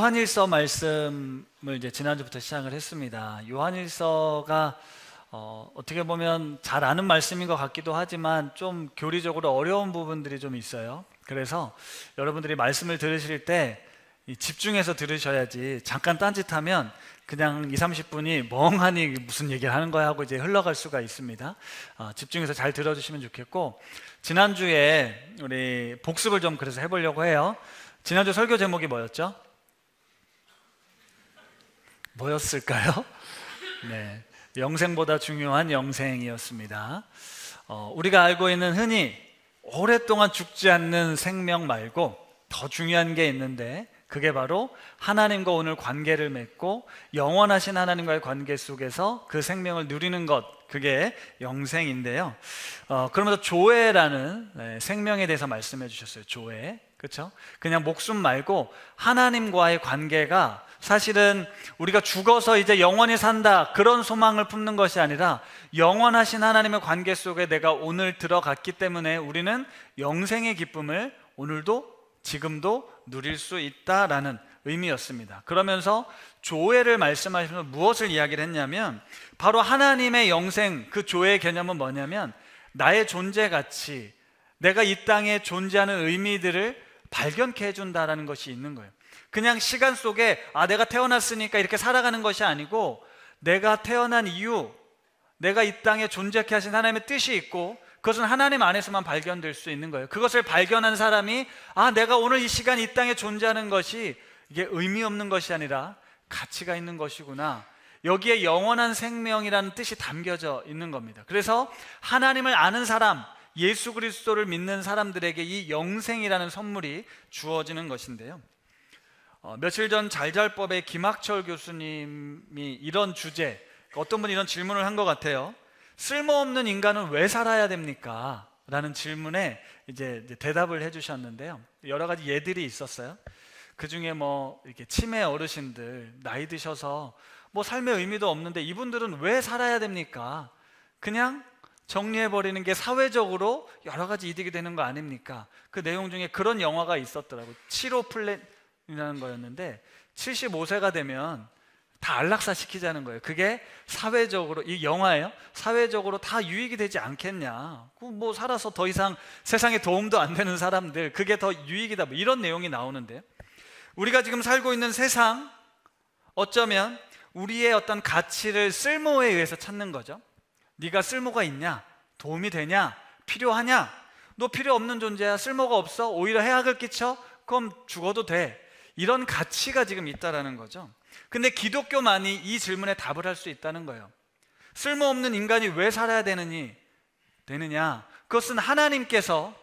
요한일서 말씀을 이제 지난주부터 시작을 했습니다. 요한일서가 어떻게 보면 잘 아는 말씀인 것 같기도 하지만 좀 교리적으로 어려운 부분들이 좀 있어요. 그래서 여러분들이 말씀을 들으실 때 집중해서 들으셔야지, 잠깐 딴짓하면 그냥 20-30분이 멍하니 무슨 얘기를 하는 거야 하고 이제 흘러갈 수가 있습니다. 집중해서 잘 들어주시면 좋겠고, 지난주에 우리 복습을 좀 그래서 해보려고 해요. 지난주 설교 제목이 뭐였죠? 뭐였을까요? 네, 영생보다 중요한 영생이었습니다. 우리가 알고 있는 흔히 오랫동안 죽지 않는 생명 말고 더 중요한 게 있는데, 그게 바로 하나님과 오늘 관계를 맺고 영원하신 하나님과의 관계 속에서 그 생명을 누리는 것, 그게 영생인데요. 그러면서 조회라는 생명에 대해서 말씀해 주셨어요. 조회, 그렇죠? 그냥 목숨 말고 하나님과의 관계가 사실은 우리가 죽어서 이제 영원히 산다, 그런 소망을 품는 것이 아니라 영원하신 하나님의 관계 속에 내가 오늘 들어갔기 때문에 우리는 영생의 기쁨을 오늘도 지금도 누릴 수 있다라는 의미였습니다. 그러면서 조회를 말씀하시면서 무엇을 이야기를 했냐면, 바로 하나님의 영생, 그 조회의 개념은 뭐냐면 나의 존재 가치, 내가 이 땅에 존재하는 의미들을 발견케 해준다라는 것이 있는 거예요. 그냥 시간 속에 내가 태어났으니까 이렇게 살아가는 것이 아니고, 내가 태어난 이유, 내가 이 땅에 존재케 하신 하나님의 뜻이 있고, 그것은 하나님 안에서만 발견될 수 있는 거예요. 그것을 발견한 사람이 내가 오늘 이 시간 이 땅에 존재하는 것이 이게 의미 없는 것이 아니라 가치가 있는 것이구나, 여기에 영원한 생명이라는 뜻이 담겨져 있는 겁니다. 그래서 하나님을 아는 사람, 예수 그리스도를 믿는 사람들에게 이 영생이라는 선물이 주어지는 것인데요. 며칠 전 잘잘법의 김학철 교수님이 이런 주제, 어떤 분이 이런 질문을 한 것 같아요. 쓸모없는 인간은 왜 살아야 됩니까? 라는 질문에 이제 대답을 해주셨는데요. 여러 가지 예들이 있었어요. 그 중에 이렇게 치매 어르신들, 나이 드셔서 삶의 의미도 없는데 이분들은 왜 살아야 됩니까? 그냥 정리해버리는 게 사회적으로 여러 가지 이득이 되는 거 아닙니까? 그 내용 중에 그런 영화가 있었더라고요. 7호 플랜이라는 거였는데, 75세가 되면 다 안락사 시키자는 거예요. 그게 사회적으로, 이 영화예요, 사회적으로 다 유익이 되지 않겠냐, 살아서 더 이상 세상에 도움도 안 되는 사람들, 그게 더 유익이다, 이런 내용이 나오는데요. 우리가 지금 살고 있는 세상, 어쩌면 우리의 어떤 가치를 쓸모에 의해서 찾는 거죠. 네가 쓸모가 있냐? 도움이 되냐? 필요하냐? 너 필요 없는 존재야, 쓸모가 없어, 오히려 해악을 끼쳐? 그럼 죽어도 돼. 이런 가치가 지금 있다라는 거죠. 근데 기독교만이 이 질문에 답을 할 수 있다는 거예요. 쓸모없는 인간이 왜 살아야 되느냐? 그것은 하나님께서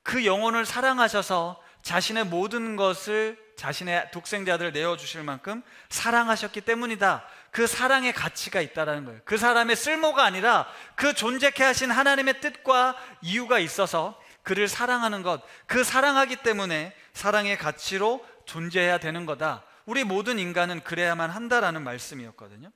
그 영혼을 사랑하셔서 자신의 모든 것을 자신의 독생자 아들을 내어주실 만큼 사랑하셨기 때문이다. 그 사랑의 가치가 있다는 거예요. 그 사람의 쓸모가 아니라 그 존재케 하신 하나님의 뜻과 이유가 있어서 그를 사랑하는 것, 그 사랑하기 때문에 사랑의 가치로 존재해야 되는 거다. 우리 모든 인간은 그래야만 한다라는 말씀이었거든요.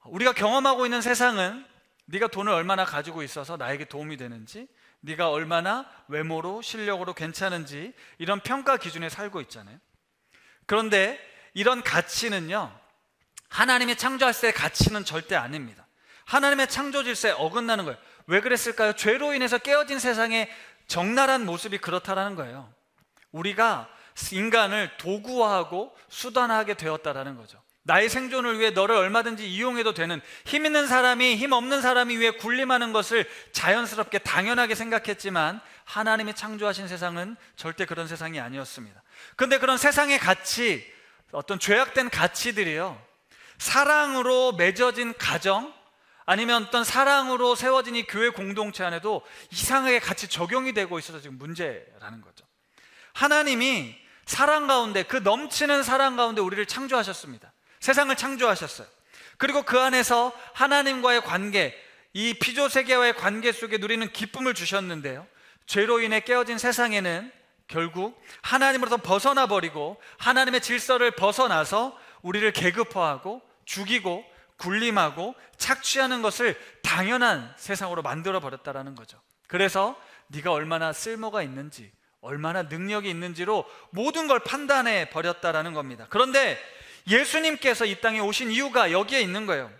우리가 경험하고 있는 세상은 네가 돈을 얼마나 가지고 있어서 나에게 도움이 되는지, 네가 얼마나 외모로 실력으로 괜찮은지, 이런 평가 기준에 살고 있잖아요. 그런데 이런 가치는요, 하나님이 창조하실 때 가치는 절대 아닙니다. 하나님의 창조 질서에 어긋나는 거예요. 왜 그랬을까요? 죄로 인해서 깨어진 세상의 적나라한 모습이 그렇다라는 거예요. 우리가 인간을 도구화하고 수단화하게 되었다라는 거죠. 나의 생존을 위해 너를 얼마든지 이용해도 되는, 힘 있는 사람이 힘 없는 사람이 위해 군림하는 것을 자연스럽게 당연하게 생각했지만, 하나님이 창조하신 세상은 절대 그런 세상이 아니었습니다. 그런데 그런 세상의 가치, 어떤 죄악된 가치들이요, 사랑으로 맺어진 가정, 아니면 어떤 사랑으로 세워진 이 교회 공동체 안에도 이상하게 같이 적용이 되고 있어서 지금 문제라는 거죠. 하나님이 사랑 가운데, 그 넘치는 사랑 가운데 우리를 창조하셨습니다. 세상을 창조하셨어요. 그리고 그 안에서 하나님과의 관계, 이 피조세계와의 관계 속에 누리는 기쁨을 주셨는데요, 죄로 인해 깨어진 세상에는 결국 하나님으로부터 벗어나 버리고 하나님의 질서를 벗어나서 우리를 계급화하고 죽이고 군림하고 착취하는 것을 당연한 세상으로 만들어 버렸다라는 거죠. 그래서 네가 얼마나 쓸모가 있는지, 얼마나 능력이 있는지로 모든 걸 판단해 버렸다라는 겁니다. 그런데 예수님께서 이 땅에 오신 이유가 여기에 있는 거예요.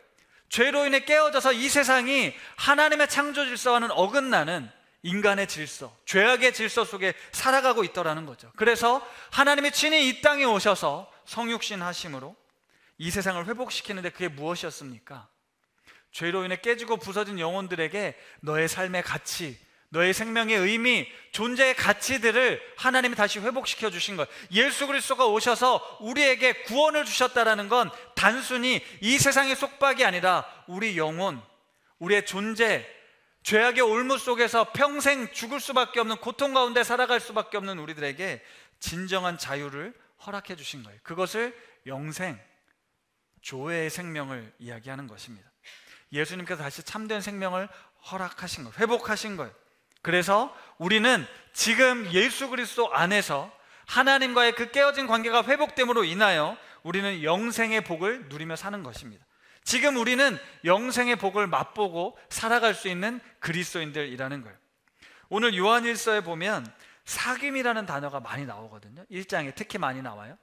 죄로 인해 깨어져서 이 세상이 하나님의 창조 질서와는 어긋나는 인간의 질서, 죄악의 질서 속에 살아가고 있더라는 거죠. 그래서 하나님이 친히 이 땅에 오셔서 성육신 하심으로 이 세상을 회복시키는데 그게 무엇이었습니까? 죄로 인해 깨지고 부서진 영혼들에게 너의 삶의 가치, 너의 생명의 의미, 존재의 가치들을 하나님이 다시 회복시켜 주신 거예요. 예수 그리스도가 오셔서 우리에게 구원을 주셨다는 건 단순히 이 세상의 속박이 아니라 우리 영혼, 우리의 존재, 죄악의 올무 속에서 평생 죽을 수밖에 없는 고통 가운데 살아갈 수밖에 없는 우리들에게 진정한 자유를 허락해 주신 거예요. 그것을 영생, 조회의 생명을 이야기하는 것입니다. 예수님께서 다시 참된 생명을 허락하신 거예요. 회복하신 거예요. 그래서 우리는 지금 예수 그리스도 안에서 하나님과의 그 깨어진 관계가 회복됨으로 인하여 우리는 영생의 복을 누리며 사는 것입니다. 지금 우리는 영생의 복을 맛보고 살아갈 수 있는 그리스도인들이라는 거예요. 오늘 요한일서에 보면 사귐이라는 단어가 많이 나오거든요. 1장에 특히 많이 나와요.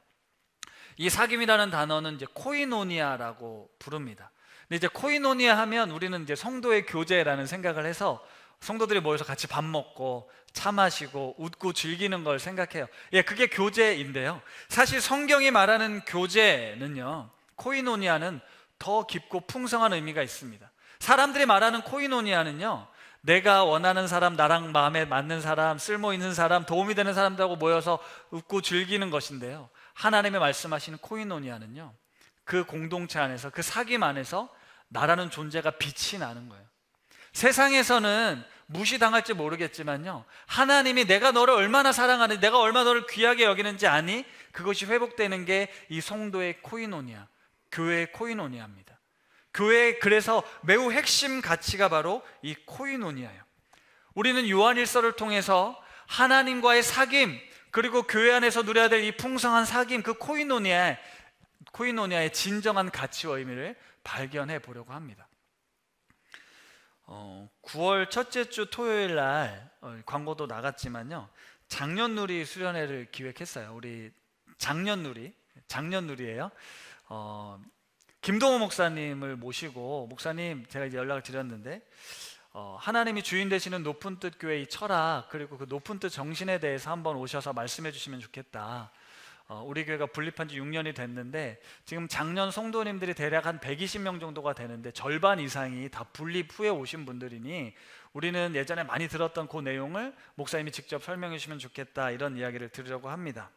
이 사귐이라는 단어는 이제 코이노니아라고 부릅니다. 근데 이제 코이노니아 하면 우리는 이제 성도의 교제라는 생각을 해서 성도들이 모여서 같이 밥 먹고 차 마시고 웃고 즐기는 걸 생각해요. 예, 그게 교제인데요. 사실 성경이 말하는 교제는요, 코이노니아는 더 깊고 풍성한 의미가 있습니다. 사람들이 말하는 코이노니아는요, 내가 원하는 사람, 나랑 마음에 맞는 사람, 쓸모 있는 사람, 도움이 되는 사람들하고 모여서 웃고 즐기는 것인데요, 하나님의 말씀하시는 코이노니아는요, 그 공동체 안에서, 그 사귐 안에서 나라는 존재가 빛이 나는 거예요. 세상에서는 무시당할지 모르겠지만요, 하나님이 내가 너를 얼마나 사랑하는지, 내가 얼마나 너를 귀하게 여기는지 아니? 그것이 회복되는 게 이 성도의 코이노니아, 교회의 코이노니아입니다. 교회의 그래서 매우 핵심 가치가 바로 이 코이노니아예요. 우리는 요한일서를 통해서 하나님과의 사귐, 그리고 교회 안에서 누려야 될 이 풍성한 사귐, 그 코이노니아의 진정한 가치와 의미를 발견해 보려고 합니다. 9월 첫째 주 토요일 날 광고도 나갔지만요, 작년누리 수련회를 기획했어요. 우리 작년누리예요. 김동호 목사님을 모시고, 목사님 제가 이제 연락을 드렸는데 하나님이 주인 되시는 높은 뜻 교회 이 철학, 그리고 그 높은 뜻 정신에 대해서 한번 오셔서 말씀해 주시면 좋겠다. 우리 교회가 분립한 지 6년이 됐는데 지금 작년 성도님들이 대략 한 120명 정도가 되는데 절반 이상이 다 분립 후에 오신 분들이니 우리는 예전에 많이 들었던 그 내용을 목사님이 직접 설명해 주시면 좋겠다, 이런 이야기를 드리려고 합니다.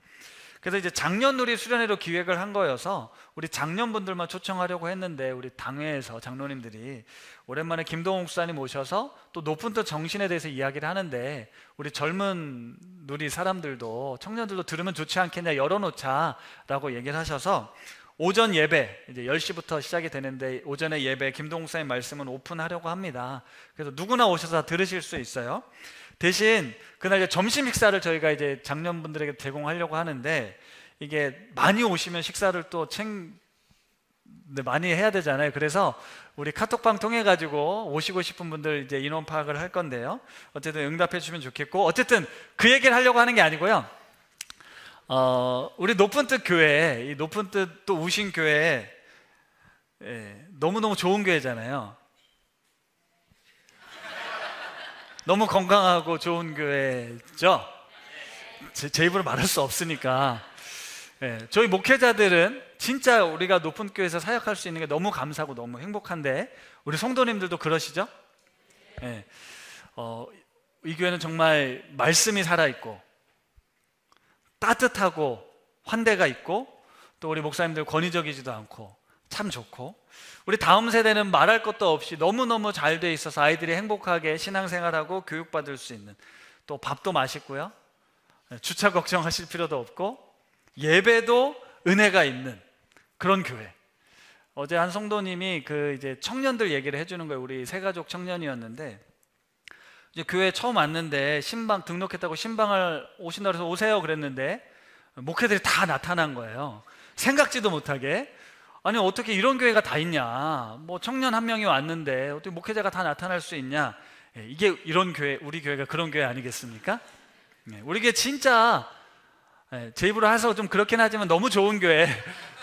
그래서 이제 작년누리 수련회로 기획을 한 거여서 우리 작년분들만 초청하려고 했는데, 우리 당회에서 장로님들이 오랜만에 김동욱 목사님 오셔서 또 높은 뜻 정신에 대해서 이야기를 하는데 우리 젊은 누리 사람들도, 청년들도 들으면 좋지 않겠냐, 열어놓자라고 얘기를 하셔서 오전 예배 이제 10시부터 시작이 되는데 오전에 예배 김동욱 목사님 말씀은 오픈하려고 합니다. 그래서 누구나 오셔서 들으실 수 있어요. 대신 그날 이제 점심 식사를 저희가 이제 장년분들에게 제공하려고 하는데, 이게 많이 오시면 식사를 또 많이 해야 되잖아요. 그래서 우리 카톡방 통해 가지고 오시고 싶은 분들 이제 인원 파악을 할 건데요, 어쨌든 응답해 주시면 좋겠고, 어쨌든 그 얘기를 하려고 하는 게 아니고요, 우리 높은 뜻 교회, 이 높은 뜻 또 우신 교회, 너무너무 좋은 교회잖아요. 너무 건강하고 좋은 교회죠. 제 입으로 말할 수 없으니까. 저희 목회자들은 진짜 우리가 높은 교회에서 사역할 수 있는 게 너무 감사하고 너무 행복한데, 우리 성도님들도 그러시죠? 이 교회는 정말 말씀이 살아있고 따뜻하고 환대가 있고, 또 우리 목사님들 권위적이지도 않고 참 좋고, 우리 다음 세대는 말할 것도 없이 너무너무 잘 돼 있어서 아이들이 행복하게 신앙생활하고 교육받을 수 있는, 또 밥도 맛있고요, 주차 걱정하실 필요도 없고 예배도 은혜가 있는 그런 교회. 어제 한 성도님이 그 이제 청년들 얘기를 해주는 거예요. 우리 새가족 청년이었는데 이제 교회 처음 왔는데 신방 등록했다고 신방을 오신다고 해서 오세요 그랬는데 목회들이 다 나타난 거예요. 생각지도 못하게. 아니 어떻게 이런 교회가 다 있냐, 뭐 청년 한 명이 왔는데 어떻게 목회자가 다 나타날 수 있냐. 이게 이런 교회, 우리 교회가 그런 교회 아니겠습니까? 우리 교회 진짜 제 입으로 해서 좀 그렇긴 하지만 너무 좋은 교회,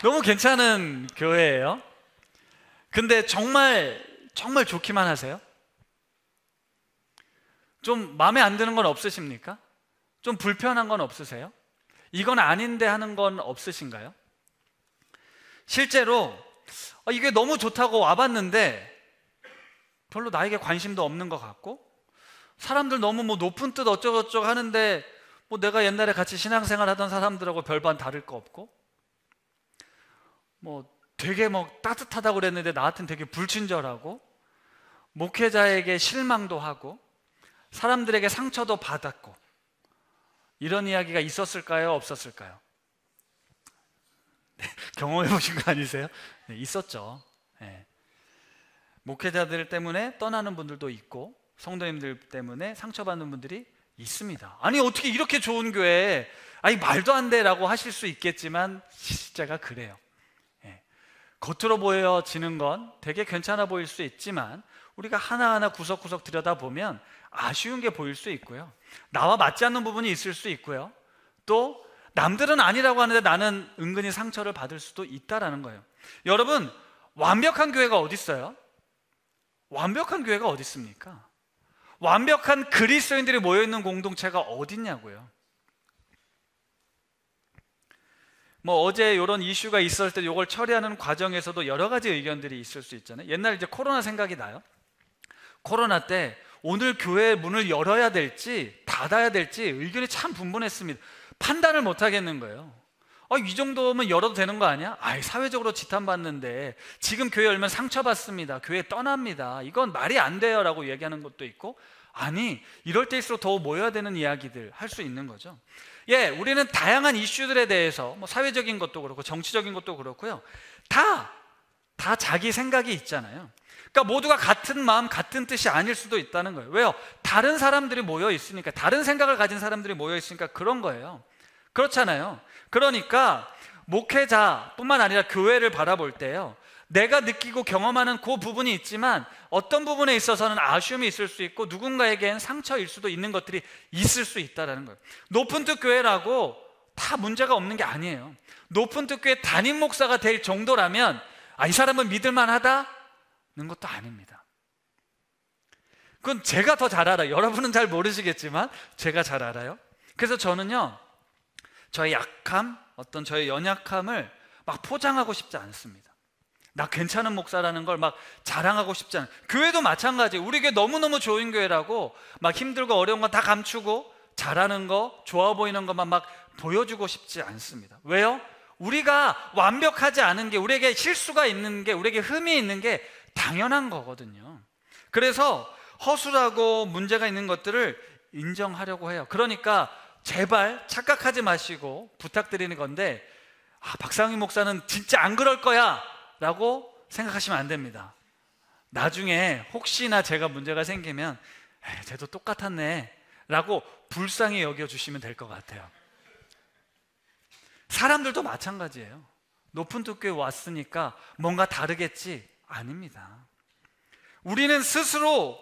너무 괜찮은 교회예요. 근데 정말 좋기만 하세요? 좀 마음에 안 드는 건 없으십니까? 좀 불편한 건 없으세요? 이건 아닌데 하는 건 없으신가요? 실제로 이게 너무 좋다고 와봤는데 별로 나에게 관심도 없는 것 같고, 사람들 너무 뭐 높은 뜻 어쩌고저쩌고 하는데 뭐 내가 옛날에 같이 신앙생활 하던 사람들하고 별반 다를 거 없고, 뭐 되게 뭐 따뜻하다고 그랬는데 나한테는 되게 불친절하고, 목회자에게 실망도 하고 사람들에게 상처도 받았고, 이런 이야기가 있었을까요? 없었을까요? 네, 경험해 보신 거 아니세요? 네, 있었죠. 네. 목회자들 때문에 떠나는 분들도 있고 성도님들 때문에 상처받는 분들이 있습니다. 아니 어떻게 이렇게 좋은 교회에 말도 안 돼 라고 하실 수 있겠지만 실제가 그래요. 겉으로 보여지는 건 되게 괜찮아 보일 수 있지만 우리가 하나하나 구석구석 들여다보면 아쉬운 게 보일 수 있고요, 나와 맞지 않는 부분이 있을 수 있고요, 또 남들은 아니라고 하는데 나는 은근히 상처를 받을 수도 있다라는 거예요. 여러분, 완벽한 교회가 어디 있어요? 완벽한 교회가 어디 있습니까? 완벽한 그리스도인들이 모여있는 공동체가 어디 있냐고요. 뭐 어제 이런 이슈가 있었을 때 이걸 처리하는 과정에서도 여러 가지 의견들이 있을 수 있잖아요. 옛날 이제 코로나 생각이 나요. 코로나 때 오늘 교회 문을 열어야 될지 닫아야 될지 의견이 참 분분했습니다. 판단을 못 하겠는 거예요. 이 정도면 열어도 되는 거 아니야? 사회적으로 지탄받는데 지금 교회 열면 상처받습니다, 교회 떠납니다, 이건 말이 안 돼요 라고 얘기하는 것도 있고, 아니 이럴 때일수록 더 모여야 되는 이야기들 할 수 있는 거죠. 우리는 다양한 이슈들에 대해서 뭐 사회적인 것도 그렇고 정치적인 것도 그렇고요, 다 자기 생각이 있잖아요. 그러니까 모두가 같은 마음 같은 뜻이 아닐 수도 있다는 거예요. 왜요? 다른 사람들이 모여 있으니까, 다른 생각을 가진 사람들이 모여 있으니까 그런 거예요. 그렇잖아요. 그러니까 목회자뿐만 아니라 교회를 바라볼 때요, 내가 느끼고 경험하는 그 부분이 있지만 어떤 부분에 있어서는 아쉬움이 있을 수 있고 누군가에겐 상처일 수도 있는 것들이 있을 수 있다는 거예요. 높은 뜻 교회라고 다 문제가 없는 게 아니에요. 높은 뜻 교회 담임 목사가 될 정도라면 이 사람은 믿을만 하다는 것도 아닙니다. 그건 제가 더 잘 알아요. 여러분은 잘 모르시겠지만 제가 잘 알아요. 그래서 저는요, 저의 약함, 어떤 저의 연약함을 막 포장하고 싶지 않습니다. 나 괜찮은 목사라는 걸 막 자랑하고 싶지 않아요. 교회도 마찬가지예요. 우리 교회 너무너무 좋은 교회라고 막 힘들고 어려운 건 다 감추고 잘하는 거, 좋아 보이는 것만 막 보여주고 싶지 않습니다. 왜요? 우리가 완벽하지 않은 게, 우리에게 실수가 있는 게, 우리에게 흠이 있는 게 당연한 거거든요. 그래서 허술하고 문제가 있는 것들을 인정하려고 해요. 그러니까 제발 착각하지 마시고 부탁드리는 건데, 박상희 목사는 진짜 안 그럴 거야 라고 생각하시면 안 됩니다. 나중에 혹시나 제가 문제가 생기면 쟤도 똑같았네 라고 불쌍히 여겨주시면 될 것 같아요. 사람들도 마찬가지예요. 높은 뜻교회 왔으니까 뭔가 다르겠지? 아닙니다. 우리는 스스로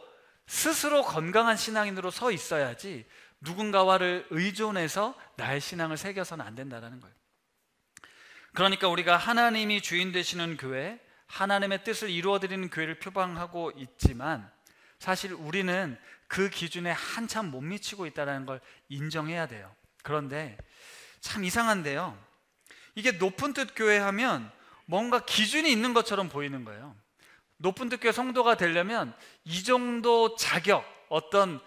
건강한 신앙인으로 서 있어야지 누군가와를 의존해서 나의 신앙을 새겨서는 안 된다는 거예요. 그러니까 우리가 하나님이 주인 되시는 교회, 하나님의 뜻을 이루어드리는 교회를 표방하고 있지만 사실 우리는 그 기준에 한참 못 미치고 있다는 걸 인정해야 돼요. 그런데 참 이상한데요, 이게 높은 뜻 교회 하면 뭔가 기준이 있는 것처럼 보이는 거예요. 높은 뜻 교회 성도가 되려면 이 정도 자격, 어떤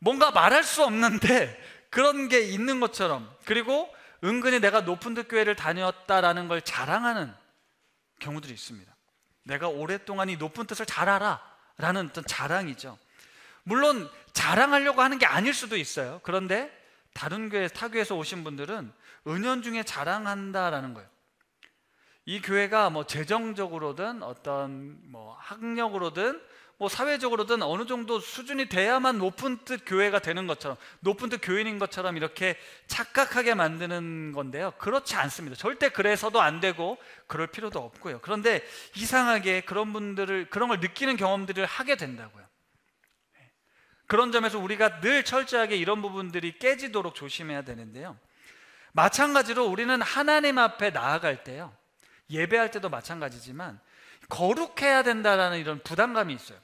뭔가 말할 수 없는데 그런 게 있는 것처럼, 그리고 은근히 내가 높은 뜻 교회를 다녔다라는 걸 자랑하는 경우들이 있습니다. 내가 오랫동안 이 높은 뜻을 잘 알아 라는 어떤 자랑이죠. 물론 자랑하려고 하는 게 아닐 수도 있어요. 그런데 다른 교회, 타 교회에서 오신 분들은 은연중에 자랑한다라는 거예요. 이 교회가 뭐 재정적으로든 어떤 뭐 학력으로든 뭐 사회적으로든 어느 정도 수준이 돼야만 높은 뜻 교회가 되는 것처럼, 높은 뜻 교인인 것처럼 이렇게 착각하게 만드는 건데요, 그렇지 않습니다. 절대 그래서도 안 되고 그럴 필요도 없고요. 그런데 이상하게 그런 분들을, 그런 걸 느끼는 경험들을 하게 된다고요. 그런 점에서 우리가 늘 철저하게 이런 부분들이 깨지도록 조심해야 되는데요, 마찬가지로 우리는 하나님 앞에 나아갈 때요, 예배할 때도 마찬가지지만 거룩해야 된다라는 이런 부담감이 있어요.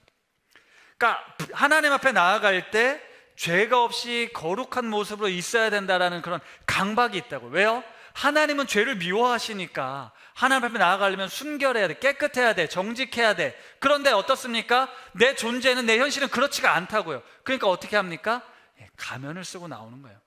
그러니까 하나님 앞에 나아갈 때 죄가 없이 거룩한 모습으로 있어야 된다라는 그런 강박이 있다고. 왜요? 하나님은 죄를 미워하시니까 하나님 앞에 나아가려면 순결해야 돼, 깨끗해야 돼, 정직해야 돼. 그런데 어떻습니까? 내 존재는, 내 현실은 그렇지가 않다고요. 그러니까 어떻게 합니까? 가면을 쓰고 나오는 거예요.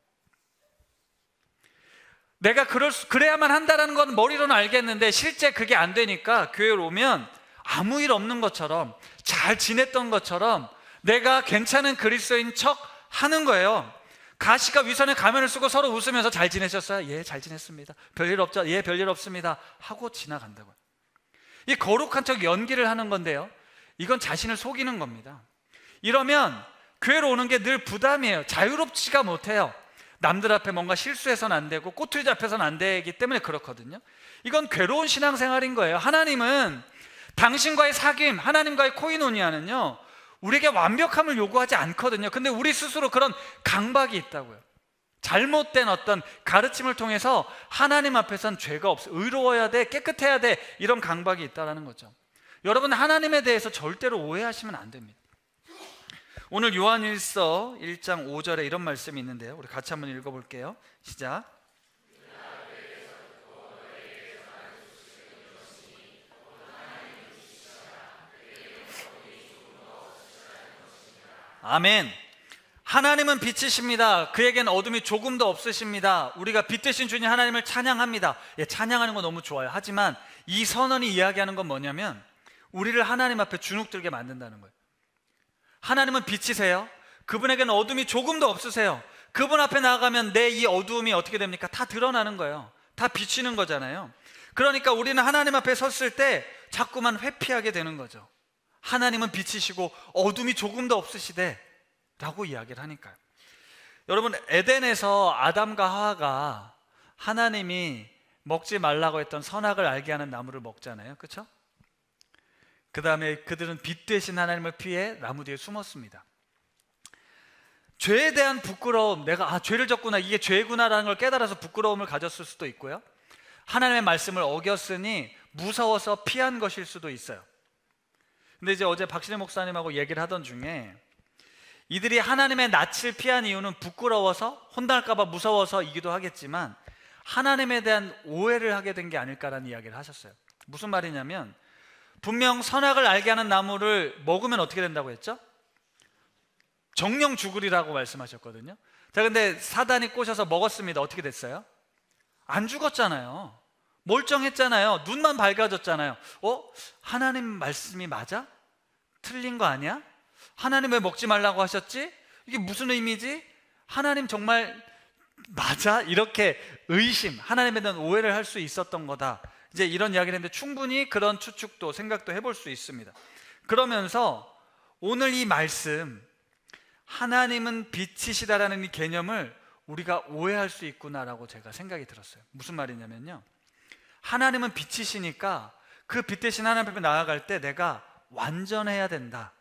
내가 그래야만 한다는 건 머리로는 알겠는데 실제 그게 안 되니까 교회에 오면 아무 일 없는 것처럼, 잘 지냈던 것처럼 내가 괜찮은 그리스도인 척 하는 거예요. 가시가 위선에 가면을 쓰고 서로 웃으면서 잘 지내셨어요? 예, 잘 지냈습니다. 별일 없죠? 예, 별일 없습니다 하고 지나간다고요. 이 거룩한 척 연기를 하는 건데요, 이건 자신을 속이는 겁니다. 이러면 교회로 오는 게 늘 부담이에요. 자유롭지가 못해요. 남들 앞에 뭔가 실수해서는 안 되고 꼬투리 잡혀서는 안 되기 때문에 그렇거든요. 이건 괴로운 신앙생활인 거예요. 하나님은 당신과의 사귐, 하나님과의 코이노니아는요, 우리에게 완벽함을 요구하지 않거든요. 근데 우리 스스로 그런 강박이 있다고요. 잘못된 어떤 가르침을 통해서 하나님 앞에선 죄가 없어, 의로워야 돼, 깨끗해야 돼, 이런 강박이 있다는 거죠. 여러분, 하나님에 대해서 절대로 오해하시면 안 됩니다. 오늘 요한일서 1장 5절에 이런 말씀이 있는데요, 우리 같이 한번 읽어볼게요. 시작. 아멘. 하나님은 빛이십니다. 그에겐 어둠이 조금도 없으십니다. 우리가 빛 대신 주님 하나님을 찬양합니다. 예, 찬양하는 거 너무 좋아요. 하지만 이 선언이 이야기하는 건 뭐냐면 우리를 하나님 앞에 주눅들게 만든다는 거예요. 하나님은 빛이세요. 그분에게는 어둠이 조금도 없으세요. 그분 앞에 나아가면 내 이 어두움이 어떻게 됩니까? 다 드러나는 거예요. 다 비치는 거잖아요. 그러니까 우리는 하나님 앞에 섰을 때 자꾸만 회피하게 되는 거죠. 하나님은 빛이시고 어둠이 조금도 없으시대 라고 이야기를 하니까요. 여러분, 에덴에서 아담과 하와가 하나님이 먹지 말라고 했던 선악을 알게 하는 나무를 먹잖아요. 그렇죠? 그 다음에 그들은 빛 대신 하나님을 피해 나무 뒤에 숨었습니다. 죄에 대한 부끄러움, 내가 죄를 졌구나, 이게 죄구나라는 걸 깨달아서 부끄러움을 가졌을 수도 있고요, 하나님의 말씀을 어겼으니 무서워서 피한 것일 수도 있어요. 근데 이제 어제 박신혜 목사님하고 얘기를 하던 중에 이들이 하나님의 낯을 피한 이유는 부끄러워서, 혼날까 봐 무서워서이기도 하겠지만 하나님에 대한 오해를 하게 된 게 아닐까라는 이야기를 하셨어요. 무슨 말이냐면 분명 선악을 알게 하는 나무를 먹으면 어떻게 된다고 했죠? 정령 죽으리라고 말씀하셨거든요. 자, 근데 사단이 꼬셔서 먹었습니다. 어떻게 됐어요? 안 죽었잖아요. 멀쩡했잖아요. 눈만 밝아졌잖아요. 하나님 말씀이 맞아? 틀린 거 아니야? 하나님 왜 먹지 말라고 하셨지? 이게 무슨 의미지? 하나님 정말 맞아? 이렇게 의심, 하나님에 대한 오해를 할 수 있었던 거다. 이제 이런 이야기를 했는데 충분히 그런 추측도, 생각도 해볼 수 있습니다. 그러면서 오늘 이 말씀, 하나님은 빛이시다라는 이 개념을 우리가 오해할 수 있구나라고 제가 생각이 들었어요. 무슨 말이냐면요, 하나님은 빛이시니까 그 빛 대신 하나님 앞에 나아갈 때 내가 완전해야 된다,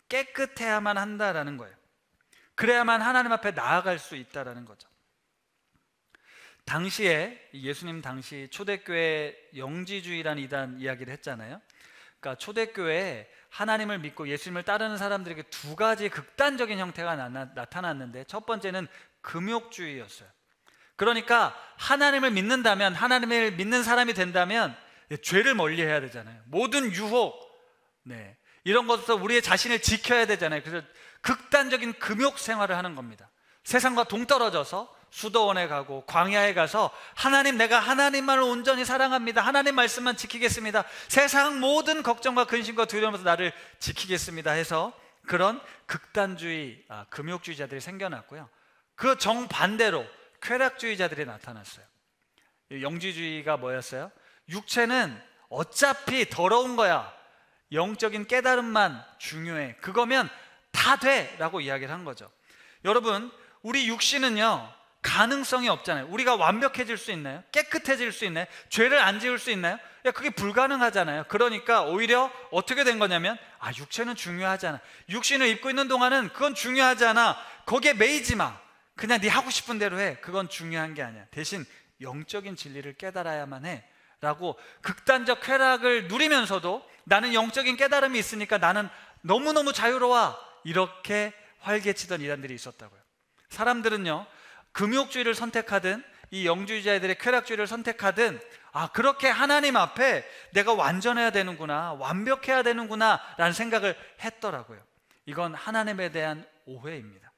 깨끗해야만 한다라는 거예요. 그래야만 하나님 앞에 나아갈 수 있다라는 거죠. 당시에 예수님 당시 초대교회 영지주의라는 이단 이야기를 했잖아요. 그러니까 초대교회에 하나님을 믿고 예수님을 따르는 사람들에게 두 가지 극단적인 형태가 나타났는데, 첫 번째는 금욕주의였어요. 그러니까 하나님을 믿는다면, 하나님을 믿는 사람이 된다면 죄를 멀리해야 되잖아요. 모든 유혹, 이런 것부터 우리의 자신을 지켜야 되잖아요. 그래서 극단적인 금욕 생활을 하는 겁니다. 세상과 동떨어져서 수도원에 가고 광야에 가서 하나님, 내가 하나님만을 온전히 사랑합니다, 하나님 말씀만 지키겠습니다, 세상 모든 걱정과 근심과 두려움에서 나를 지키겠습니다 해서 그런 극단주의, 금욕주의자들이 생겨났고요. 그 정반대로 쾌락주의자들이 나타났어요. 영지주의가 뭐였어요? 육체는 어차피 더러운 거야, 영적인 깨달음만 중요해, 그거면 다 돼 라고 이야기를 한 거죠. 여러분, 우리 육신은요 가능성이 없잖아요. 우리가 완벽해질 수 있나요? 깨끗해질 수 있나요? 죄를 안 지을 수 있나요? 그게 불가능하잖아요. 그러니까 오히려 어떻게 된 거냐면 육체는 중요하지 않아. 육신을 입고 있는 동안은 그건 중요하지 않아. 거기에 매이지 마. 그냥 네 하고 싶은 대로 해. 그건 중요한 게 아니야. 대신 영적인 진리를 깨달아야만 해 라고 극단적 쾌락을 누리면서도 나는 영적인 깨달음이 있으니까 나는 너무너무 자유로워, 이렇게 활개치던 이단들이 있었다고요. 사람들은요, 금욕주의를 선택하든 이 영주의자들의 쾌락주의를 선택하든 그렇게 하나님 앞에 내가 완전해야 되는구나, 완벽해야 되는구나 라는 생각을 했더라고요. 이건 하나님에 대한 오해입니다.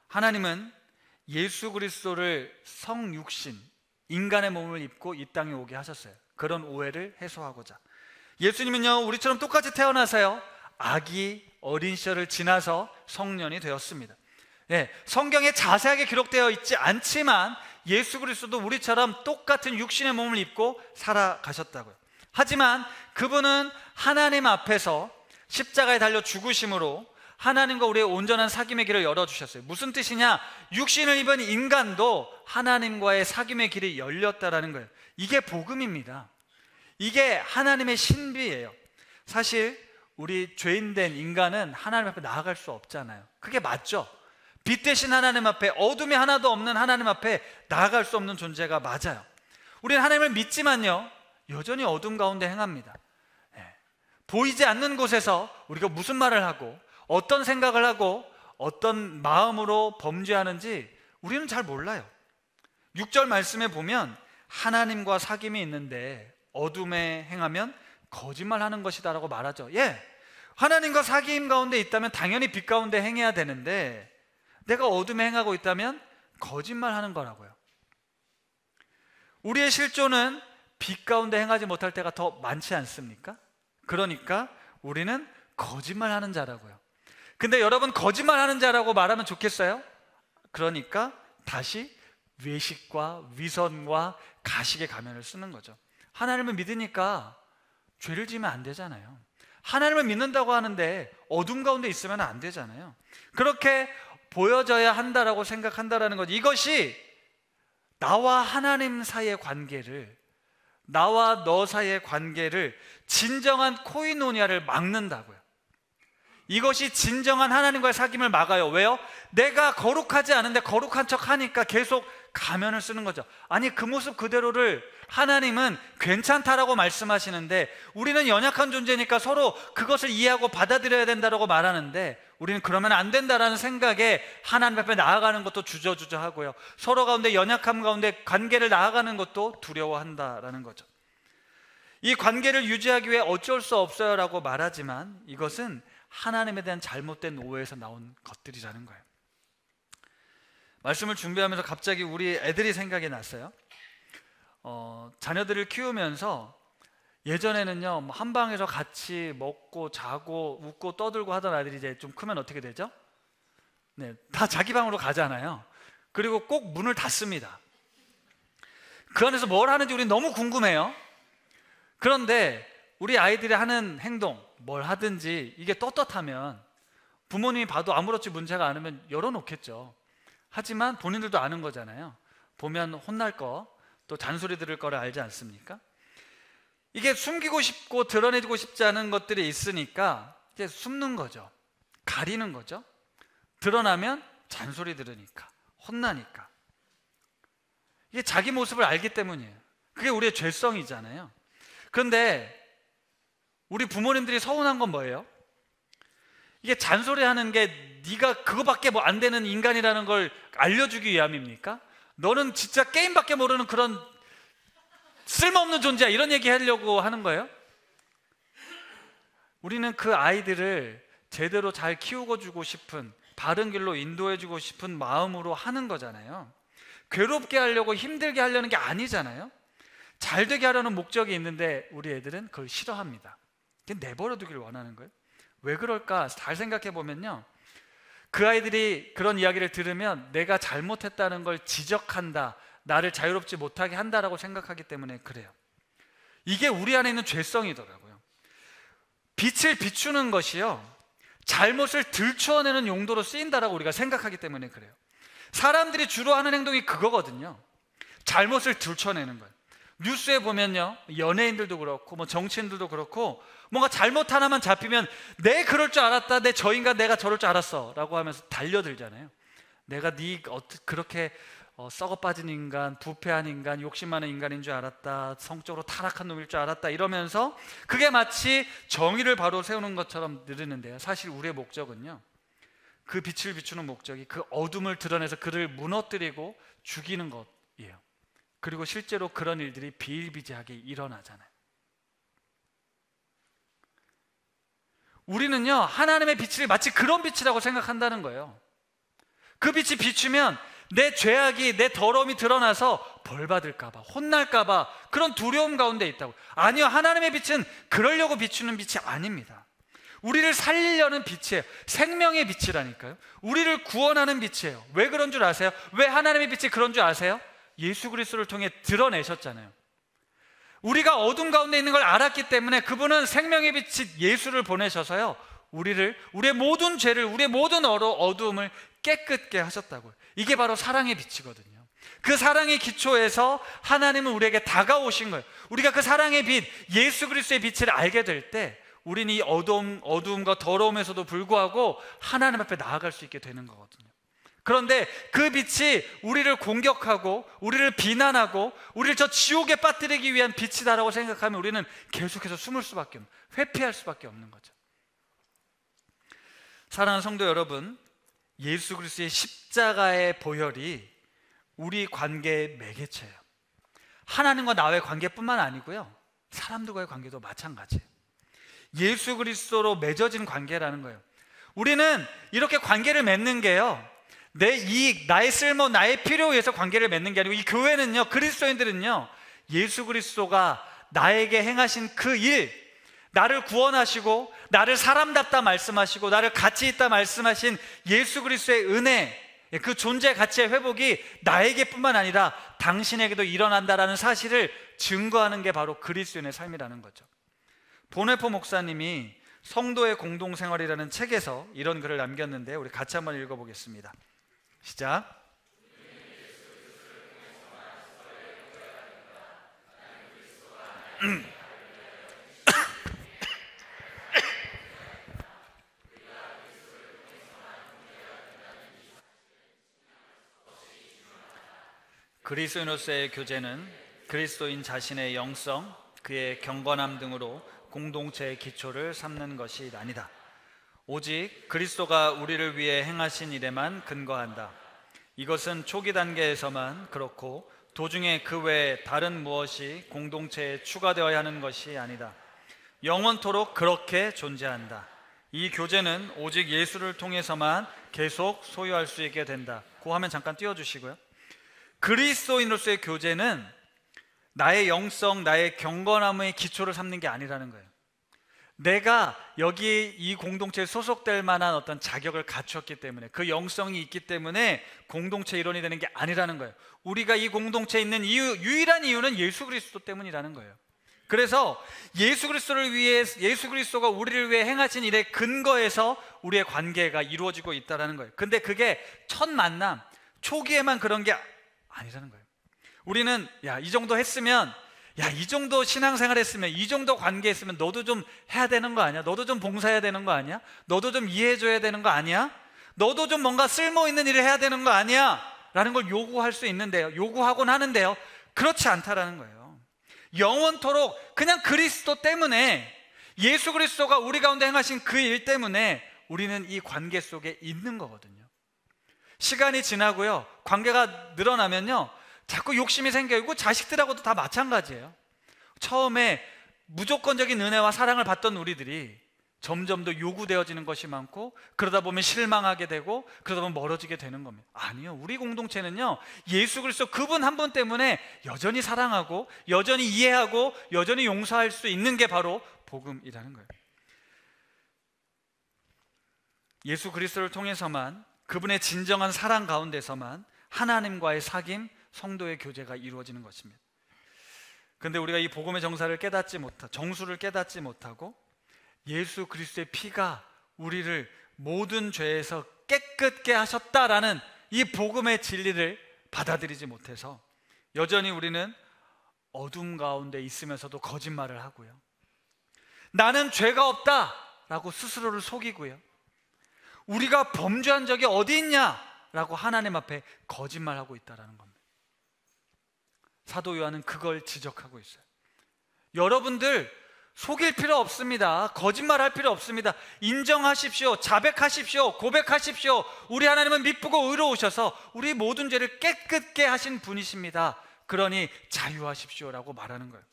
하나님은 예수 그리스도를 성육신, 인간의 몸을 입고 이 땅에 오게 하셨어요. 그런 오해를 해소하고자. 예수님은요, 우리처럼 똑같이 태어나서요, 아기 어린 시절을 지나서 성년이 되었습니다. 성경에 자세하게 기록되어 있지 않지만 예수 그리스도도 우리처럼 똑같은 육신의 몸을 입고 살아가셨다고요. 하지만 그분은 하나님 앞에서 십자가에 달려 죽으심으로 하나님과 우리의 온전한 사귐의 길을 열어주셨어요. 무슨 뜻이냐? 육신을 입은 인간도 하나님과의 사귐의 길이 열렸다라는 거예요. 이게 복음입니다. 이게 하나님의 신비예요. 사실 우리 죄인된 인간은 하나님 앞에 나아갈 수 없잖아요. 그게 맞죠? 빛 대신 하나님 앞에, 어둠이 하나도 없는 하나님 앞에 나아갈 수 없는 존재가 맞아요. 우리는 하나님을 믿지만요, 여전히 어둠 가운데 행합니다. 보이지 않는 곳에서 우리가 무슨 말을 하고 어떤 생각을 하고 어떤 마음으로 범죄하는지 우리는 잘 몰라요. 6절 말씀에 보면 하나님과 사귐이 있는데 어둠에 행하면 거짓말하는 것이다 라고 말하죠. 하나님과 사귐 가운데 있다면 당연히 빛 가운데 행해야 되는데 내가 어둠에 행하고 있다면 거짓말하는 거라고요. 우리의 실존은 빛 가운데 행하지 못할 때가 더 많지 않습니까? 그러니까 우리는 거짓말하는 자라고요. 근데 여러분, 거짓말하는 자라고 말하면 좋겠어요? 그러니까 다시 외식과 위선과 가식의 가면을 쓰는 거죠. 하나님을 믿으니까 죄를 지으면 안 되잖아요. 하나님을 믿는다고 하는데 어둠 가운데 있으면 안 되잖아요. 그렇게 보여져야 한다라고 생각한다라는 거죠. 이것이 나와 하나님 사이의 관계를, 나와 너 사이의 관계를, 진정한 코이노니아를 막는다고요. 이것이 진정한 하나님과의 사귐을 막아요. 왜요? 내가 거룩하지 않은데 거룩한 척 하니까 계속 가면을 쓰는 거죠. 아니, 그 모습 그대로를 하나님은 괜찮다라고 말씀하시는데 우리는 연약한 존재니까 서로 그것을 이해하고 받아들여야 된다라고 말하는데 우리는 그러면 안 된다라는 생각에 하나님 앞에 나아가는 것도 주저주저 하고요, 서로 가운데 연약함 가운데 관계를 나아가는 것도 두려워한다라는 거죠. 이 관계를 유지하기 위해 어쩔 수 없어요 라고 말하지만 이것은 하나님에 대한 잘못된 오해에서 나온 것들이라는 거예요. 말씀을 준비하면서 갑자기 우리 애들이 생각이 났어요. 자녀들을 키우면서 예전에는요, 한 방에서 같이 먹고 자고 웃고 떠들고 하던 아이들이 이제 좀 크면 어떻게 되죠? 다 자기 방으로 가잖아요. 그리고 꼭 문을 닫습니다. 그 안에서 뭘 하는지 우리 너무 궁금해요. 그런데 우리 아이들이 하는 행동, 뭘 하든지 이게 떳떳하면 부모님이 봐도 아무렇지 문제가 않으면 열어놓겠죠. 하지만 본인들도 아는 거잖아요. 보면 혼날 거, 또 잔소리 들을 거를 알지 않습니까? 이게 숨기고 싶고 드러내고 싶지 않은 것들이 있으니까 이제 숨는 거죠. 가리는 거죠. 드러나면 잔소리 들으니까, 혼나니까. 이게 자기 모습을 알기 때문이에요. 그게 우리의 죄성이잖아요. 그런데 우리 부모님들이 서운한 건 뭐예요? 이게 잔소리하는 게 네가 그거밖에 뭐 안 되는 인간이라는 걸 알려주기 위함입니까? 너는 진짜 게임밖에 모르는 그런 쓸모없는 존재야, 이런 얘기 하려고 하는 거예요? 우리는 그 아이들을 제대로 잘 키우고 싶은, 바른 길로 인도해주고 싶은 마음으로 하는 거잖아요. 괴롭게 하려고, 힘들게 하려는 게 아니잖아요. 잘 되게 하려는 목적이 있는데 우리 애들은 그걸 싫어합니다. 그냥 내버려 두기를 원하는 거예요. 왜 그럴까 잘 생각해 보면요, 그 아이들이 그런 이야기를 들으면 내가 잘못했다는 걸 지적한다, 나를 자유롭지 못하게 한다라고 생각하기 때문에 그래요. 이게 우리 안에 있는 죄성이더라고요. 빛을 비추는 것이요, 잘못을 들추어내는 용도로 쓰인다라고 우리가 생각하기 때문에 그래요. 사람들이 주로 하는 행동이 그거거든요. 잘못을 들춰내는 거예요. 뉴스에 보면요, 연예인들도 그렇고 뭐 정치인들도 그렇고 뭔가 잘못 하나만 잡히면 내 그럴 줄 알았다, 내 저 인간 내가 저럴 줄 알았어 라고 하면서 달려들잖아요. 내가 그렇게 썩어 빠진 인간, 부패한 인간, 욕심 많은 인간인 줄 알았다, 성적으로 타락한 놈일 줄 알았다 이러면서 그게 마치 정의를 바로 세우는 것처럼 느리는데요, 사실 우리의 목적은요, 그 빛을 비추는 목적이 그 어둠을 드러내서 그를 무너뜨리고 죽이는 것이에요. 그리고 실제로 그런 일들이 비일비재하게 일어나잖아요. 우리는요, 하나님의 빛을 마치 그런 빛이라고 생각한다는 거예요. 그 빛이 비추면 내 죄악이, 내 더러움이 드러나서 벌받을까봐, 혼날까봐 그런 두려움 가운데 있다고. 아니요, 하나님의 빛은 그러려고 비추는 빛이 아닙니다. 우리를 살리려는 빛이에요. 생명의 빛이라니까요. 우리를 구원하는 빛이에요. 왜 그런 줄 아세요? 왜 하나님의 빛이 그런 줄 아세요? 예수 그리스도를 통해 드러내셨잖아요. 우리가 어둠 가운데 있는 걸 알았기 때문에 그분은 생명의 빛이 예수를 보내셔서요, 우리의 모든 죄를, 우리의 모든 어두움을 깨끗게 하셨다고요. 이게 바로 사랑의 빛이거든요. 그 사랑의 기초에서 하나님은 우리에게 다가오신 거예요. 우리가 그 사랑의 빛, 예수 그리스도의 빛을 알게 될 때 우리는 이 어두움과 더러움에서도 불구하고 하나님 앞에 나아갈 수 있게 되는 거거든요. 그런데 그 빛이 우리를 공격하고 우리를 비난하고 우리를 저 지옥에 빠뜨리기 위한 빛이다라고 생각하면 우리는 계속해서 숨을 수밖에 없는, 회피할 수밖에 없는 거죠. 사랑하는 성도 여러분, 예수 그리스도의 십자가의 보혈이 우리 관계의 매개체예요. 하나님과 나의 관계뿐만 아니고요, 사람들과의 관계도 마찬가지예요. 예수 그리스도로 맺어진 관계라는 거예요. 우리는 이렇게 관계를 맺는 게요, 내 이익, 나의 쓸모, 나의 필요에 의해서 관계를 맺는 게 아니고, 이 교회는요, 그리스도인들은요, 예수 그리스도가 나에게 행하신 그 일, 나를 구원하시고 나를 사람답다 말씀하시고 나를 가치 있다 말씀하신 예수 그리스도의 은혜, 그 존재 가치의 회복이 나에게뿐만 아니라 당신에게도 일어난다라는 사실을 증거하는 게 바로 그리스도인의 삶이라는 거죠. 보네포 목사님이 성도의 공동생활이라는 책에서 이런 글을 남겼는데 우리 같이 한번 읽어보겠습니다. 시작. 그리스도인으로서의 교제는 그리스도인 자신의 영성, 그의 경건함 등으로 공동체의 기초를 삼는 것이 아니다. 오직 그리스도가 우리를 위해 행하신 일에만 근거한다. 이것은 초기 단계에서만 그렇고 도중에 그 외에 다른 무엇이 공동체에 추가되어야 하는 것이 아니다. 영원토록 그렇게 존재한다. 이 교제는 오직 예수를 통해서만 계속 소유할 수 있게 된다. 그 화면 잠깐 띄워주시고요. 그리스도인으로서의 교제는 나의 영성, 나의 경건함의 기초를 삼는 게 아니라는 거예요. 내가 여기 이 공동체에 소속될 만한 어떤 자격을 갖추었기 때문에, 그 영성이 있기 때문에 공동체 일원이 되는 게 아니라는 거예요. 우리가 이 공동체에 있는 유일한 이유는 예수 그리스도 때문이라는 거예요. 그래서 예수 그리스도를 위해, 예수 그리스도가 우리를 위해 행하신 일의 근거에서 우리의 관계가 이루어지고 있다는 거예요. 근데 그게 첫 만남, 초기에만 그런 게 아니라는 거예요. 우리는 이 정도 했으면, 이 정도 신앙생활 했으면, 이 정도 관계 했으면 너도 좀 해야 되는 거 아니야? 너도 좀 봉사해야 되는 거 아니야? 너도 좀 이해해줘야 되는 거 아니야? 너도 좀 뭔가 쓸모있는 일을 해야 되는 거 아니야? 라는 걸 요구할 수 있는데요, 요구하곤 하는데요, 그렇지 않다라는 거예요. 영원토록 그냥 그리스도 때문에, 예수 그리스도가 우리 가운데 행하신 그 일 때문에 우리는 이 관계 속에 있는 거거든요. 시간이 지나고요, 관계가 늘어나면요, 자꾸 욕심이 생기고, 자식들하고도 다 마찬가지예요. 처음에 무조건적인 은혜와 사랑을 받던 우리들이 점점 더 요구되어지는 것이 많고, 그러다 보면 실망하게 되고, 그러다 보면 멀어지게 되는 겁니다. 아니요, 우리 공동체는요, 예수 그리스도 그분 한 분 때문에 여전히 사랑하고 여전히 이해하고 여전히 용서할 수 있는 게 바로 복음이라는 거예요. 예수 그리스도를 통해서만, 그분의 진정한 사랑 가운데서만 하나님과의 사귐, 성도의 교제가 이루어지는 것입니다. 그런데 우리가 이 복음의 정수를 깨닫지 못하고 예수 그리스도의 피가 우리를 모든 죄에서 깨끗게 하셨다라는 이 복음의 진리를 받아들이지 못해서 여전히 우리는 어둠 가운데 있으면서도 거짓말을 하고요. 나는 죄가 없다라고 스스로를 속이고요. 우리가 범죄한 적이 어디 있냐라고 하나님 앞에 거짓말하고 있다는 겁니다. 사도 요한은 그걸 지적하고 있어요. 여러분들 속일 필요 없습니다. 거짓말할 필요 없습니다. 인정하십시오. 자백하십시오. 고백하십시오. 우리 하나님은 미쁘고 의로우셔서 우리 모든 죄를 깨끗게 하신 분이십니다. 그러니 자유하십시오라고 말하는 거예요.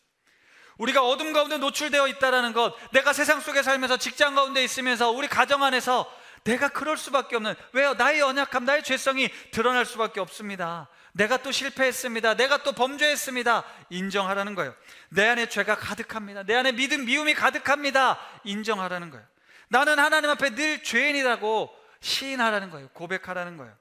우리가 어둠 가운데 노출되어 있다는 것, 내가 세상 속에 살면서 직장 가운데 있으면서 우리 가정 안에서 내가 그럴 수밖에 없는, 왜요? 나의 연약함, 나의 죄성이 드러날 수밖에 없습니다. 내가 또 실패했습니다. 내가 또 범죄했습니다. 인정하라는 거예요. 내 안에 죄가 가득합니다. 내 안에 미움이 가득합니다. 인정하라는 거예요. 나는 하나님 앞에 늘 죄인이라고 시인하라는 거예요. 고백하라는 거예요.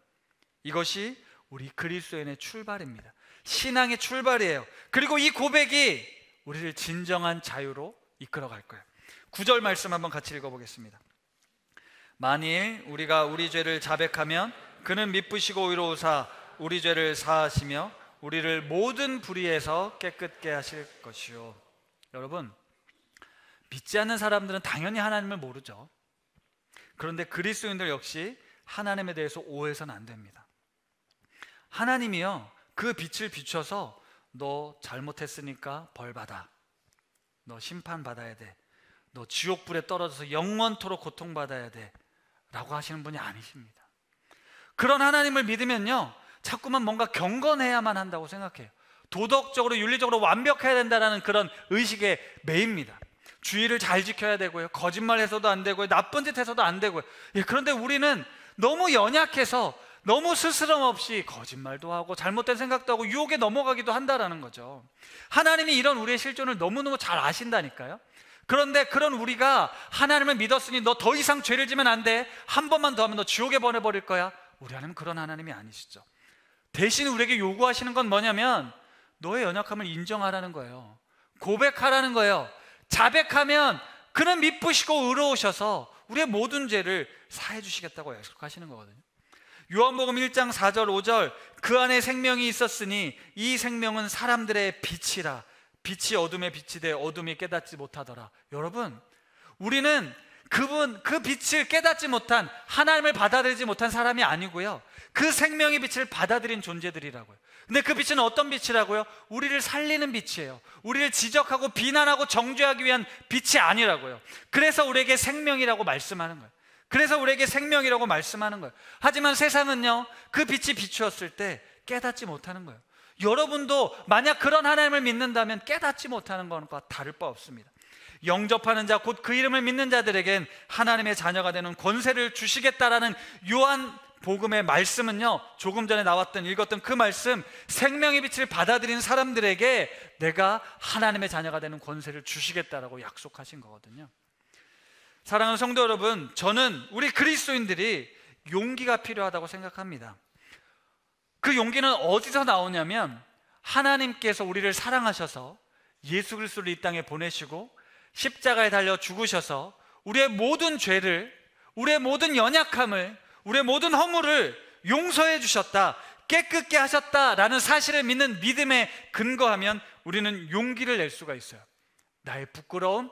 이것이 우리 그리스도인의 출발입니다. 신앙의 출발이에요. 그리고 이 고백이 우리를 진정한 자유로 이끌어갈 거예요. 9절 말씀 한번 같이 읽어보겠습니다. 만일 우리가 우리 죄를 자백하면 그는 미쁘시고 의로우사 우리 죄를 사하시며 우리를 모든 불의에서 깨끗게 하실 것이요. 여러분, 믿지 않는 사람들은 당연히 하나님을 모르죠. 그런데 그리스도인들 역시 하나님에 대해서 오해해서는 안 됩니다. 하나님이요, 그 빛을 비춰서 너 잘못했으니까 벌 받아, 너 심판받아야 돼, 너 지옥불에 떨어져서 영원토록 고통받아야 돼 라고 하시는 분이 아니십니다. 그런 하나님을 믿으면요, 자꾸만 뭔가 경건해야만 한다고 생각해요. 도덕적으로 윤리적으로 완벽해야 된다는 그런 의식에 매입니다. 주의를 잘 지켜야 되고요, 거짓말해서도 안 되고요, 나쁜 짓 해서도 안 되고요. 그런데 우리는 너무 연약해서 너무 스스럼 없이 거짓말도 하고 잘못된 생각도 하고 유혹에 넘어가기도 한다라는 거죠. 하나님이 이런 우리의 실존을 너무너무 잘 아신다니까요. 그런데 그런 우리가 하나님을 믿었으니 너 더 이상 죄를 지면 안 돼, 한 번만 더 하면 너 지옥에 보내버릴 거야. 우리 하나님은 그런 하나님이 아니시죠. 대신 우리에게 요구하시는 건 뭐냐면 너의 연약함을 인정하라는 거예요. 고백하라는 거예요. 자백하면 그는 미쁘시고 의로우셔서 우리의 모든 죄를 사해 주시겠다고 약속하시는 거거든요. 요한복음 1장 4절 5절, 그 안에 생명이 있었으니 이 생명은 사람들의 빛이라. 빛이 어둠에 비치되 어둠이 깨닫지 못하더라. 여러분, 우리는 그 빛을 깨닫지 못한, 하나님을 받아들이지 못한 사람이 아니고요, 그 생명의 빛을 받아들인 존재들이라고요. 근데 그 빛은 어떤 빛이라고요? 우리를 살리는 빛이에요. 우리를 지적하고 비난하고 정죄하기 위한 빛이 아니라고요. 그래서 우리에게 생명이라고 말씀하는 거예요. 그래서 우리에게 생명이라고 말씀하는 거예요. 하지만 세상은요, 그 빛이 비추었을 때 깨닫지 못하는 거예요. 여러분도 만약 그런 하나님을 믿는다면 깨닫지 못하는 것과 다를 바 없습니다. 영접하는 자, 곧 그 이름을 믿는 자들에겐 하나님의 자녀가 되는 권세를 주시겠다라는 요한복음의 말씀은요, 조금 전에 읽었던 그 말씀, 생명의 빛을 받아들인 사람들에게 내가 하나님의 자녀가 되는 권세를 주시겠다라고 약속하신 거거든요. 사랑하는 성도 여러분, 저는 우리 그리스도인들이 용기가 필요하다고 생각합니다. 그 용기는 어디서 나오냐면 하나님께서 우리를 사랑하셔서 예수 그리스도를 이 땅에 보내시고 십자가에 달려 죽으셔서 우리의 모든 죄를, 우리의 모든 연약함을, 우리의 모든 허물을 용서해 주셨다, 깨끗게 하셨다라는 사실을 믿는 믿음에 근거하면 우리는 용기를 낼 수가 있어요. 나의 부끄러움,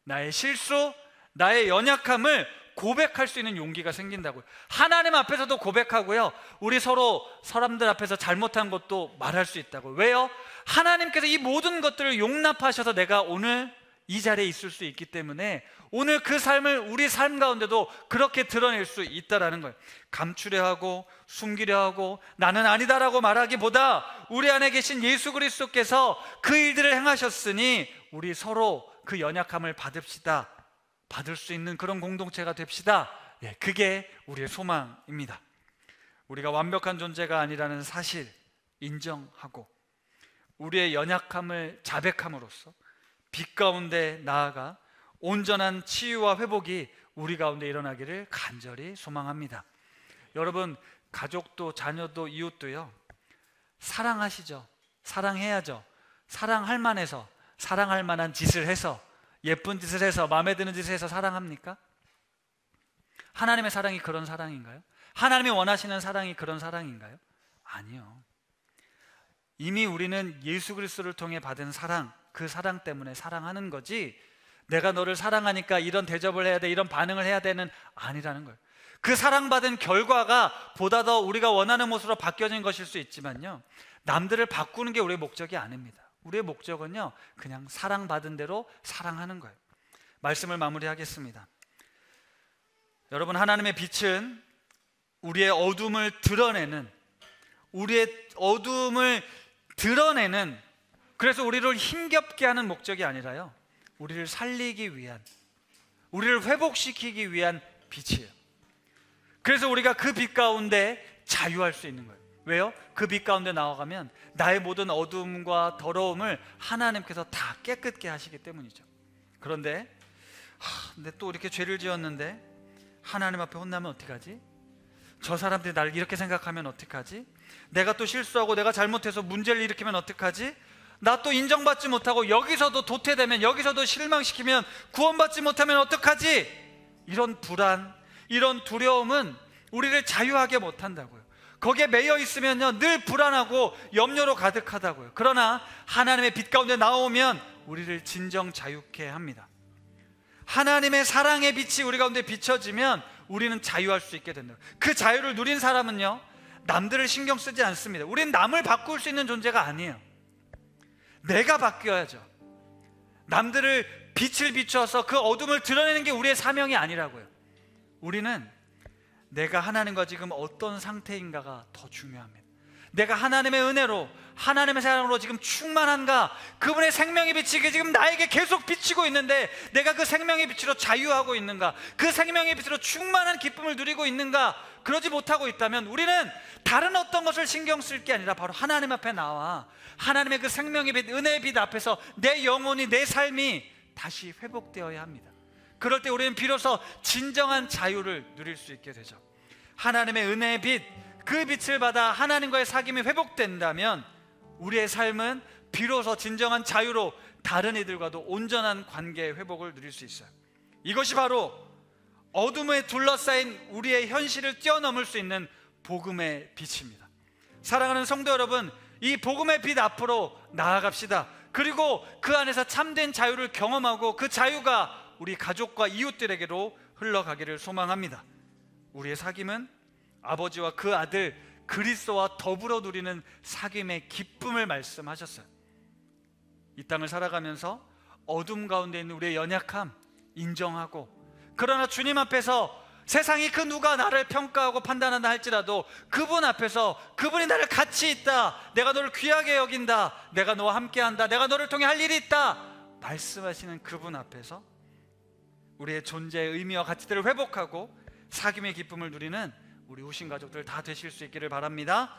나의 실수, 나의 연약함을 고백할 수 있는 용기가 생긴다고요. 하나님 앞에서도 고백하고요, 우리 서로 사람들 앞에서 잘못한 것도 말할 수 있다고요. 왜요? 하나님께서 이 모든 것들을 용납하셔서 내가 오늘 이 자리에 있을 수 있기 때문에 오늘 그 삶을 우리 삶 가운데도 그렇게 드러낼 수 있다라는 거예요. 감추려 하고 숨기려 하고 나는 아니다라고 말하기보다 우리 안에 계신 예수 그리스도께서 그 일들을 행하셨으니 우리 서로 그 연약함을 받을 수 있는 그런 공동체가 됩시다. 그게 우리의 소망입니다. 우리가 완벽한 존재가 아니라는 사실 인정하고 우리의 연약함을 자백함으로써 빛 가운데 나아가 온전한 치유와 회복이 우리 가운데 일어나기를 간절히 소망합니다. 여러분, 가족도 자녀도 이웃도요, 사랑하시죠. 사랑해야죠. 사랑할 만해서, 사랑할 만한 짓을 해서, 예쁜 짓을 해서, 마음에 드는 짓을 해서 사랑합니까? 하나님의 사랑이 그런 사랑인가요? 하나님이 원하시는 사랑이 그런 사랑인가요? 아니요. 이미 우리는 예수 그리스도를 통해 받은 사랑, 그 사랑 때문에 사랑하는 거지, 내가 너를 사랑하니까 이런 대접을 해야 돼, 이런 반응을 해야 되는 아니라는 거예요. 그 사랑받은 결과가 보다 더 우리가 원하는 모습으로 바뀌어진 것일 수 있지만요, 남들을 바꾸는 게 우리의 목적이 아닙니다. 우리의 목적은요, 그냥 사랑받은 대로 사랑하는 거예요. 말씀을 마무리하겠습니다. 여러분, 하나님의 빛은 우리의 어둠을 드러내는, 그래서 우리를 힘겹게 하는 목적이 아니라요, 우리를 살리기 위한, 우리를 회복시키기 위한 빛이에요. 그래서 우리가 그 빛 가운데 자유할 수 있는 거예요. 왜요? 그 빛 가운데 나아가면 나의 모든 어둠과 더러움을 하나님께서 다 깨끗게 하시기 때문이죠. 그런데 근데 또 이렇게 죄를 지었는데 하나님 앞에 혼나면 어떡하지? 저 사람들이 나를 이렇게 생각하면 어떡하지? 내가 또 실수하고 내가 잘못해서 문제를 일으키면 어떡하지? 나 또 인정받지 못하고 여기서도 도태되면, 여기서도 실망시키면, 구원받지 못하면 어떡하지? 이런 불안, 이런 두려움은 우리를 자유하게 못한다고요. 거기에 매여 있으면요, 늘 불안하고 염려로 가득하다고요. 그러나 하나님의 빛 가운데 나오면 우리를 진정 자유케 합니다. 하나님의 사랑의 빛이 우리 가운데 비춰지면 우리는 자유할 수 있게 된다. 그 자유를 누린 사람은요, 남들을 신경 쓰지 않습니다. 우리는 남을 바꿀 수 있는 존재가 아니에요. 내가 바뀌어야죠. 남들을 빛을 비춰서 그 어둠을 드러내는 게 우리의 사명이 아니라고요. 우리는 내가 하나님과 지금 어떤 상태인가가 더 중요합니다. 내가 하나님의 은혜로, 하나님의 사랑으로 지금 충만한가? 그분의 생명의 빛이 지금 나에게 계속 비치고 있는데 내가 그 생명의 빛으로 자유하고 있는가? 그 생명의 빛으로 충만한 기쁨을 누리고 있는가? 그러지 못하고 있다면 우리는 다른 어떤 것을 신경 쓸 게 아니라 바로 하나님 앞에 나와 하나님의 그 생명의 빛, 은혜의 빛 앞에서 내 영혼이, 내 삶이 다시 회복되어야 합니다. 그럴 때 우리는 비로소 진정한 자유를 누릴 수 있게 되죠. 하나님의 은혜의 빛, 그 빛을 받아 하나님과의 사귐이 회복된다면 우리의 삶은 비로소 진정한 자유로 다른 이들과도 온전한 관계의 회복을 누릴 수 있어요. 이것이 바로 어둠에 둘러싸인 우리의 현실을 뛰어넘을 수 있는 복음의 빛입니다. 사랑하는 성도 여러분, 이 복음의 빛 앞으로 나아갑시다. 그리고 그 안에서 참된 자유를 경험하고 그 자유가 우리 가족과 이웃들에게로 흘러가기를 소망합니다. 우리의 사귐은 아버지와 그 아들 그리스도와 더불어 누리는 사귐의 기쁨을 말씀하셨어요. 이 땅을 살아가면서 어둠 가운데 있는 우리의 연약함 인정하고, 그러나 주님 앞에서 세상이 그 누가 나를 평가하고 판단한다 할지라도 그분 앞에서 그분이 나를 가치 있다, 내가 너를 귀하게 여긴다, 내가 너와 함께한다, 내가 너를 통해 할 일이 있다 말씀하시는 그분 앞에서 우리의 존재의 의미와 가치들을 회복하고 사귐의 기쁨을 누리는 우리 후신 가족들 다 되실 수 있기를 바랍니다.